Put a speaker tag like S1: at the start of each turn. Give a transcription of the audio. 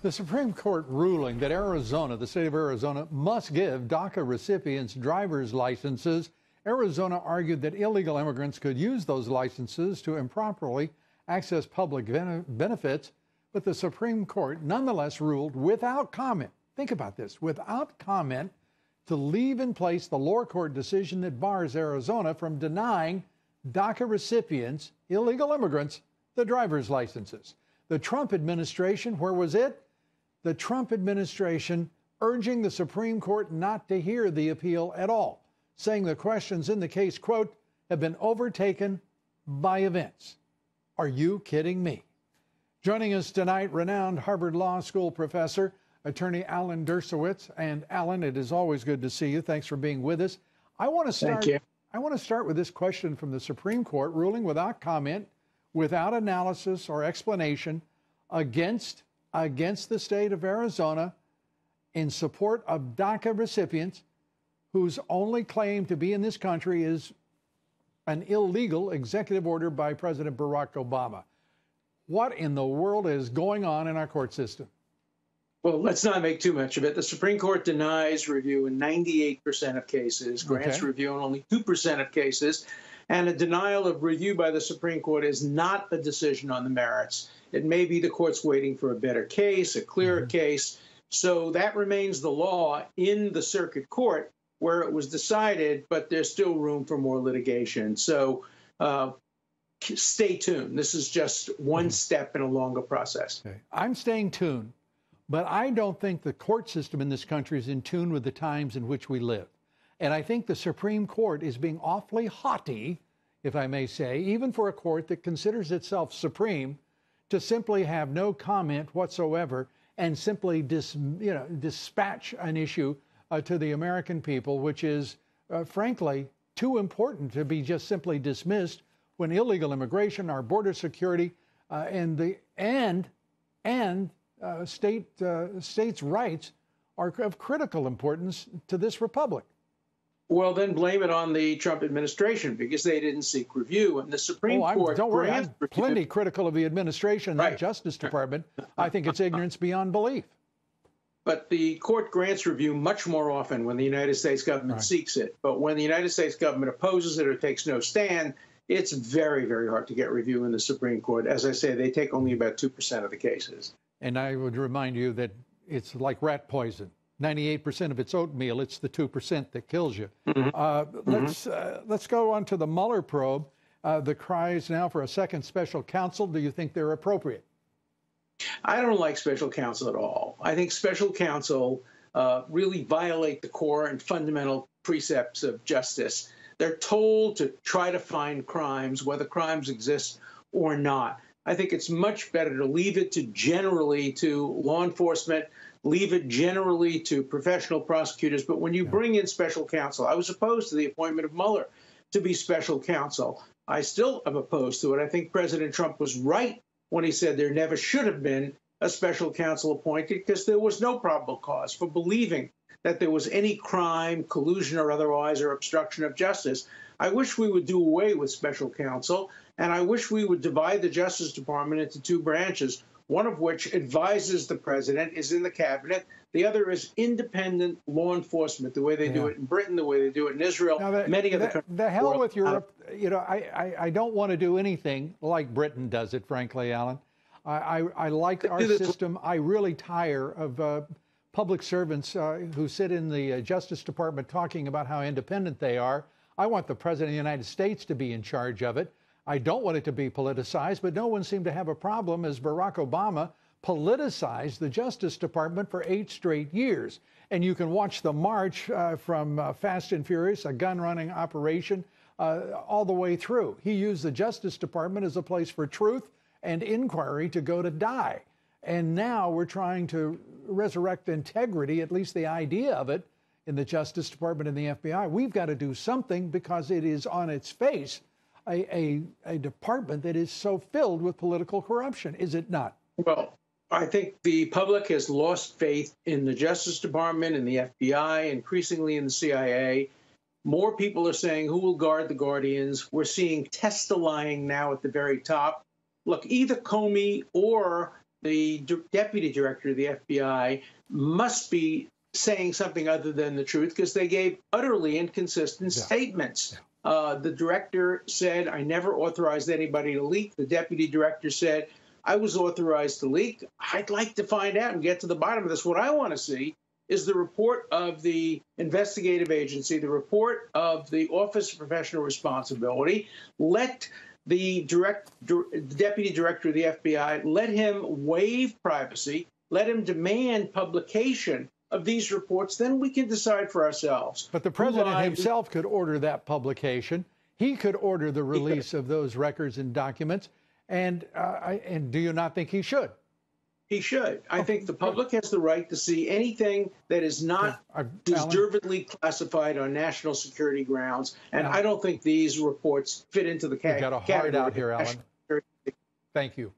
S1: The Supreme Court ruling that Arizona, the state of Arizona, must give DACA recipients driver's licenses. Arizona argued that illegal immigrants could use those licenses to improperly access public benefits, but the Supreme Court nonetheless ruled without comment. Think about this, without comment, to leave in place the lower court decision that bars Arizona from denying DACA recipients, illegal immigrants, the driver's licenses. The Trump administration, where was it? The Trump administration urging the Supreme Court not to hear the appeal at all, saying the questions in the case, quote, have been overtaken by events. Are you kidding me? Joining us tonight, renowned Harvard Law School professor, attorney Alan Dershowitz. And Alan, it is always good to see you. Thanks for being with us. I want to start with this question from the Supreme Court, ruling without comment, without analysis or explanation, against the state of Arizona in support of DACA recipients whose only claim to be in this country is an illegal executive order by President Barack Obama. What in the world is going on in our court system?
S2: Well, let's not make too much of it. The Supreme Court denies review in 98% of cases, grants review in only 2% of cases, and a denial of review by the Supreme Court is not a decision on the merits. It may be the court's waiting for a better case, a clearer case. So that remains the law in the circuit court where it was decided, but there's still room for more litigation. So stay tuned. This is just one step in a longer process.
S1: Okay. I'm staying tuned, but I don't think the court system in this country is in tune with the times in which we live. And I think the Supreme Court is being awfully haughty, if I may say, even for a court that considers itself supreme, to simply have no comment whatsoever and simply dispatch an issue to the American people, which is, frankly, too important to be just simply dismissed when illegal immigration, our border security, and states' rights are of critical importance to this republic.
S2: Well, then blame it on the Trump administration because they didn't seek review. And the Supreme Court...
S1: Don't worry, I'm plenty critical of the administration,
S2: right.
S1: That Justice Department. I think it's ignorance beyond belief.
S2: But the court grants review much more often when the United States government seeks it. But when the United States government opposes it or takes no stand, it's very, very hard to get review in the Supreme Court. As I say, they take only about 2% of the cases.
S1: And I would remind you that it's like rat poison. 98% of it's oatmeal. It's the 2% that kills you. Let's go on to the Mueller probe. The cries now for a second special counsel. Do you think they're appropriate?
S2: I don't like special counsel at all. I think special counsel really violate the core and fundamental precepts of justice. They're told to try to find crimes, whether crimes exist or not. I think it's much better to leave it generally to law enforcement, leave it generally to professional prosecutors. But when you bring in special counsel, I was opposed to the appointment of Mueller to be special counsel. I still am opposed to it. I think President Trump was right when he said there never should have been a special counsel appointed because there was no probable cause for believing that there was any crime, collusion or otherwise, or obstruction of justice. I wish we would do away with special counsel, and I wish we would divide the Justice Department into two branches, one of which advises the president, is in the cabinet. The other is independent law enforcement, the way they do it in Britain, the way they do it in Israel, many other countries.
S1: The hell with Europe. I don't want to do anything like Britain does it, frankly, Alan. I like our system. I really tire of public servants who sit in the Justice Department talking about how independent they are. I want the President of the United States to be in charge of it. I don't want it to be politicized, but no one seemed to have a problem as Barack Obama politicized the Justice Department for 8 straight years. And you can watch the march from Fast and Furious, a gun-running operation, all the way through. He used the Justice Department as a place for truth and inquiry to go to die. And now we're trying to resurrect integrity, at least the idea of it, in the Justice Department and the FBI. We've got to do something because it is on its face a department that is so filled with political corruption, is it not?
S2: Well, I think the public has lost faith in the Justice Department and the FBI, increasingly in the CIA. More people are saying, who will guard the guardians? We're seeing test-lying now at the very top. Look, either Comey or the deputy director of the FBI must be saying something other than the truth, because they gave utterly inconsistent statements. The director said, I never authorized anybody to leak. The deputy director said, I was authorized to leak. I'd like to find out and get to the bottom of this. What I want to see is the report of the investigative agency, the report of the Office of Professional Responsibility. Let the deputy director of the FBI, let him waive privacy, let him demand publication of these reports. Then we can decide for ourselves.
S1: But the president himself could order that publication. He could order the release of those records and documents. And do you not think he should? He should. I think the public has the right to see anything that is not deservedly classified on national security grounds. And I don't think these reports fit into the category. You've got a heart out here, Alan. Thank you.